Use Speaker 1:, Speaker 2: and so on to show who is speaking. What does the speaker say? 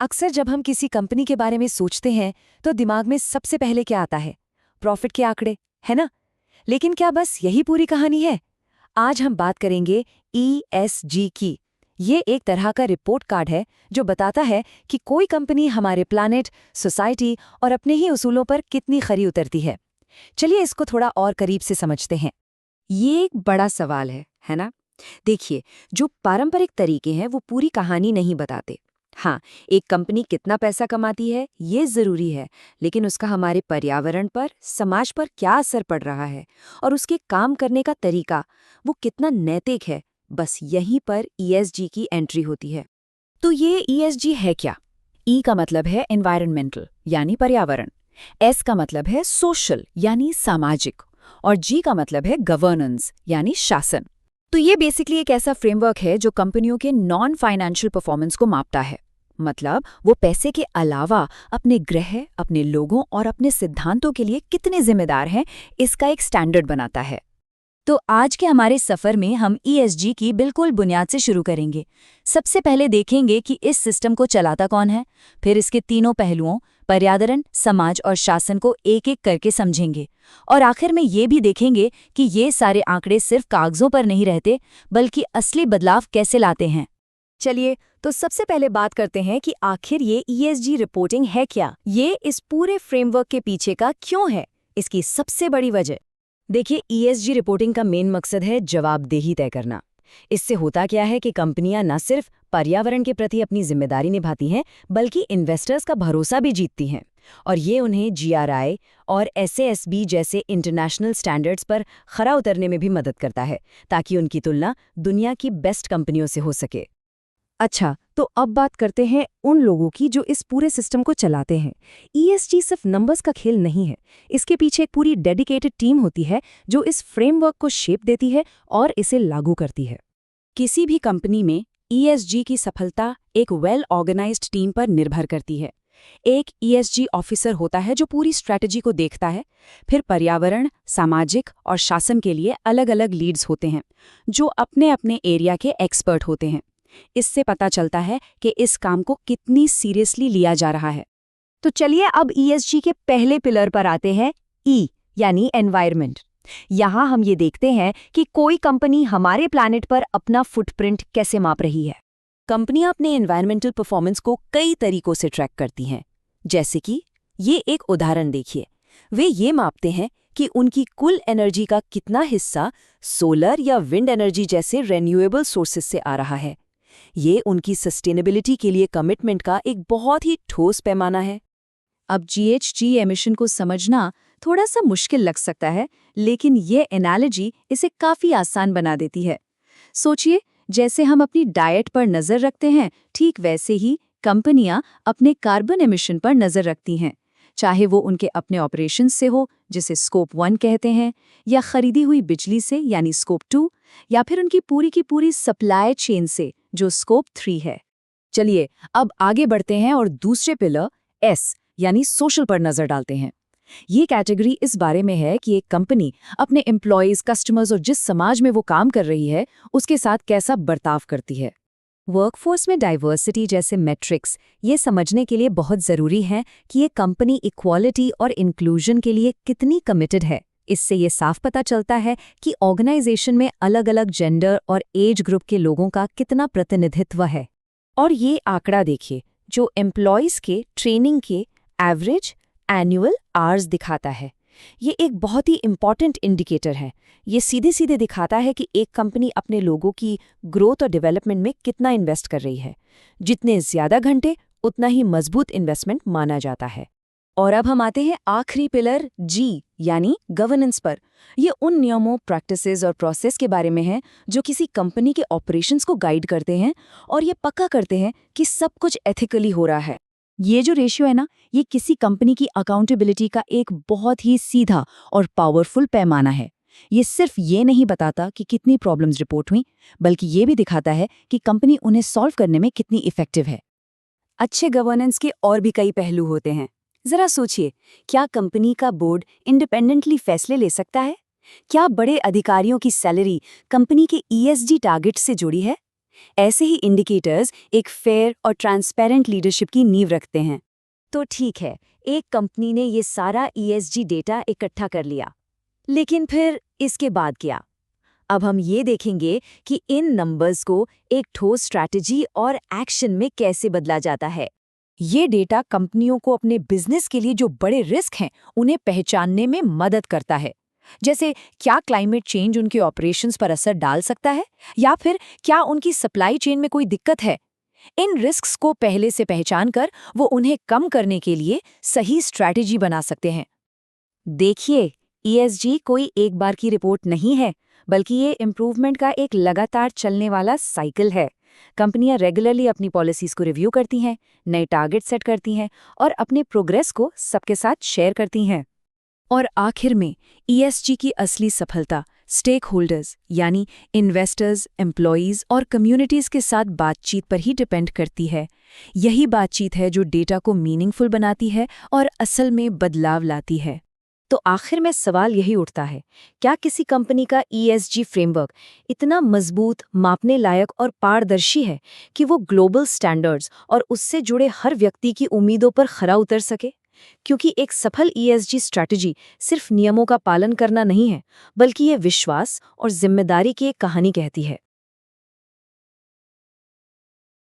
Speaker 1: अक्सर जब हम किसी कंपनी के बारे में सोचते हैं तो दिमाग में सबसे पहले क्या आता है? प्रॉफिट के आंकड़े, है ना? लेकिन क्या बस यही पूरी कहानी है? आज हम बात करेंगे ESG की। ये एक तरह का रिपोर्ट कार्ड है जो बताता है कि कोई कंपनी हमारे प्लानेट, सोसाइटी और अपने ही उसूलों पर कितनी खरी उतरती है। चलिए इसको थोड़ा और करीब से समझते हैं।
Speaker 2: ये एक बड़ा सवाल है ना? देखिए, जो पारंपरिक तरीके हैं वो पूरी कहानी नहीं बताते। हाँ, एक कंपनी कितना पैसा कमाती है ये जरूरी है, लेकिन उसका हमारे पर्यावरण पर, समाज पर क्या असर पड़ रहा है और उसके काम करने का तरीका वो कितना नैतिक है, बस यहीं पर ESG की एंट्री होती है। तो ये ESG है क्या? E का मतलब है एनवायरमेंटल यानी पर्यावरण, S का मतलब है सोशल यानी सामाजिक और G का मतलब है गवर्नेंस यानी शासन। तो ये बेसिकली एक ऐसा फ्रेमवर्क है जो कंपनियों के नॉन फाइनेंशियल परफॉर्मेंस को मापता है। मतलब वो पैसे के अलावा अपने ग्रह, अपने लोगों और अपने सिद्धांतों के लिए कितने जिम्मेदार हैं, इसका एक स्टैंडर्ड बनाता है।
Speaker 1: तो आज के हमारे सफर में हम ESG की बिल्कुल बुनियाद से शुरू करेंगे। सबसे पहले देखेंगे कि इस सिस्टम को चलाता कौन है, फिर इसके तीनों पहलुओं पर्यावरण, समाज और शासन को एक-एक करके समझेंगे और आखिर में ये भी देखेंगे कि ये सारे आंकड़े सिर्फ कागजों पर नहीं रहते, बल्कि असली बदलाव कैसे लाते हैं। चलिए, तो सबसे पहले बात करते हैं कि आखिर ये ESG रिपोर्टिंग है क्या? ये इस पूरे फ्रेमवर्क के पीछे का क्यों है, इसकी सबसे बड़ी वजह। देखिए, ESG रिपोर्टिंग का मेन मकसद है जवाबदेही तय करना। इससे होता क्या है कि कंपनियां न सिर्फ पर्यावरण के प्रति अपनी जिम्मेदारी निभाती हैं, बल्कि इन्वेस्टर्स का भरोसा भी जीतती हैं। और ये उन्हें GRI और SASB जैसे इंटरनेशनल स्टैंडर्ड्स पर खरा उतरने में भी मदद करता है, ताकि उनकी तुलना दुनिया की बेस्ट कंपनियों से हो सके।
Speaker 2: अच्छा, तो अब बात करते हैं उन लोगों की जो इस पूरे सिस्टम को चलाते हैं। ESG सिर्फ नंबर्स का खेल नहीं है, इसके पीछे एक पूरी डेडिकेटेड टीम होती है जो इस फ्रेमवर्क को शेप देती है और इसे लागू करती है। किसी भी कंपनी में ESG की सफलता एक वेल ऑर्गेनाइज्ड टीम पर निर्भर करती है। एक ESG ऑफिसर होता है जो पूरी स्ट्रैटेजी को देखता है, फिर पर्यावरण, सामाजिक और शासन के लिए अलग-अलग लीड्स होते हैं, जो अपने अपने एरिया के एक्सपर्ट होते हैं। इससे पता चलता है कि इस काम को कितनी सीरियसली लिया जा रहा है।
Speaker 1: तो चलिए अब ESG के पहले पिलर पर आते हैं, E यानी एनवायरनमेंट। यहाँ हम ये देखते हैं कि कोई कंपनी हमारे प्लैनेट पर अपना फुटप्रिंट कैसे माप रही है। कंपनियां अपने एनवायरमेंटल परफॉर्मेंस को कई तरीकों से ट्रैक करती हैं। जैसे कि ये एक उदाहरण देखिए, वे ये मापते हैं कि उनकी कुल एनर्जी का कितना हिस्सा सोलर या विंड एनर्जी जैसे रिन्यूएबल सोर्सेस से आ रहा है। ये उनकी सस्टेनेबिलिटी के लिए कमिटमेंट का एक बहुत ही ठोस पैमाना है। अब GHG एमिशन को समझना थोड़ा सा मुश्किल लग सकता है, लेकिन ये एनालॉजी इसे काफी आसान बना देती है। सोचिए, जैसे हम अपनी डाइट पर नजर रखते हैं, ठीक वैसे ही कंपनियां अपने कार्बन एमिशन पर नजर रखती हैं, चाहे वो उनके अपने ऑपरेशंस से हो, जिसे स्कोप 1 कहते हैं, या खरीदी हुई बिजली से यानी स्कोप 2, या फिर उनकी पूरी की पूरी सप्लाई चेन से जो स्कोप 3 है। चलिए अब आगे बढ़ते हैं और दूसरे पिलर S यानी सोशल पर नजर डालते हैं। ये कैटेगरी इस बारे में है कि एक कंपनी अपने एम्प्लॉयज, कस्टमर्स और जिस समाज में वो काम कर रही है उसके साथ कैसा बर्ताव करती है। वर्कफोर्स में डाइवर्सिटी जैसे मैट्रिक्स ये समझने के लिए बहुत ज़रूरी है कि ये कंपनी इक्वालिटी और इंक्लूजन के लिए कितनी कमिटेड है। इससे ये साफ पता चलता है कि ऑर्गेनाइजेशन में अलग-अलग जेंडर और एज ग्रुप के लोगों का कितना प्रतिनिधित्व है। और ये आंकड़ा देखिए, जो एम्प्लॉयज़ के ट्रेनिंग के एवरेज एनुअल आवर्स दिखाता है। ये एक बहुत ही इम्पॉर्टेंट इंडिकेटर है। ये सीधे सीधे दिखाता है कि एक कंपनी अपने लोगों की ग्रोथ और डेवलपमेंट में कितना इन्वेस्ट कर रही है। जितने ज़्यादा घंटे, उतना ही मजबूत इन्वेस्टमेंट माना जाता है। और अब हम आते हैं आखिरी पिलर G यानी गवर्नेंस पर। ये उन नियमों, प्रैक्टिसेस और प्रोसेस के बारे में है जो किसी कंपनी के ऑपरेशंस को गाइड करते हैं और ये पक्का करते हैं कि सब कुछ एथिकली हो रहा है। ये जो रेशियो है ना, ये किसी कंपनी की अकाउंटेबिलिटी का एक बहुत ही सीधा और पावरफुल पैमाना है। ये सिर्फ ये नहीं बताता कि कितनी प्रॉब्लम्स रिपोर्ट हुई, बल्कि ये भी दिखाता है कि कंपनी उन्हें सॉल्व करने में कितनी इफेक्टिव है। अच्छे गवर्नेंस के और भी कई पहलू होते हैं। जरा सोचिए, क्या कंपनी का बोर्ड इंडिपेंडेंटली फैसले ले सकता है? क्या बड़े अधिकारियों की सैलरी कंपनी के ESG टारगेट से जुड़ी है?
Speaker 2: ऐसे ही इंडिकेटर्स एक फेयर और ट्रांसपेरेंट लीडरशिप की नींव रखते हैं।
Speaker 1: तो ठीक है, एक कंपनी ने ये सारा ESG डेटा इकट्ठा कर लिया, लेकिन फिर इसके बाद क्या? अब हम ये देखेंगे कि इन नंबर्स को एक ठोस स्ट्रैटेजी और एक्शन में कैसे बदला जाता है।
Speaker 2: ये डेटा कंपनियों को अपने बिजनेस के लिए जो बड़े रिस्क हैं, उन्हें पहचानने में मदद करता है। जैसे क्या क्लाइमेट चेंज उनके ऑपरेशंस पर असर डाल सकता है, या फिर क्या उनकी सप्लाई चेन में कोई दिक्कत है। इन रिस्क्स को पहले से पहचान कर वो उन्हें कम करने के लिए सही स्ट्रैटेजी बना सकते हैं।
Speaker 1: देखिए, ESG कोई एक बार की रिपोर्ट नहीं है, बल्कि ये इम्प्रूवमेंट का एक लगातार चलने वाला साइकिल है। कंपनियां रेगुलरली अपनी पॉलिसीज को रिव्यू करती हैं, नए टारगेट सेट करती हैं और अपने प्रोग्रेस को सबके साथ शेयर करती हैं।
Speaker 2: और आखिर में ESG की असली सफलता स्टेक होल्डर्स यानी इन्वेस्टर्स, एम्प्लॉयज और कम्युनिटीज के साथ बातचीत पर ही डिपेंड करती है। यही बातचीत है जो डेटा को मीनिंगफुल बनाती है और असल में बदलाव लाती है।
Speaker 1: तो आखिर में सवाल यही उठता है, क्या किसी कंपनी का ESG फ्रेमवर्क इतना मजबूत, मापने लायक और पारदर्शी है कि वो ग्लोबल स्टैंडर्ड्स और उससे जुड़े हर व्यक्ति की उम्मीदों पर खरा उतर सके? क्योंकि एक सफल ESG स्ट्रैटेजी सिर्फ नियमों का पालन करना नहीं है, बल्कि ये विश्वास और जिम्मेदारी की एक कहानी कहती है।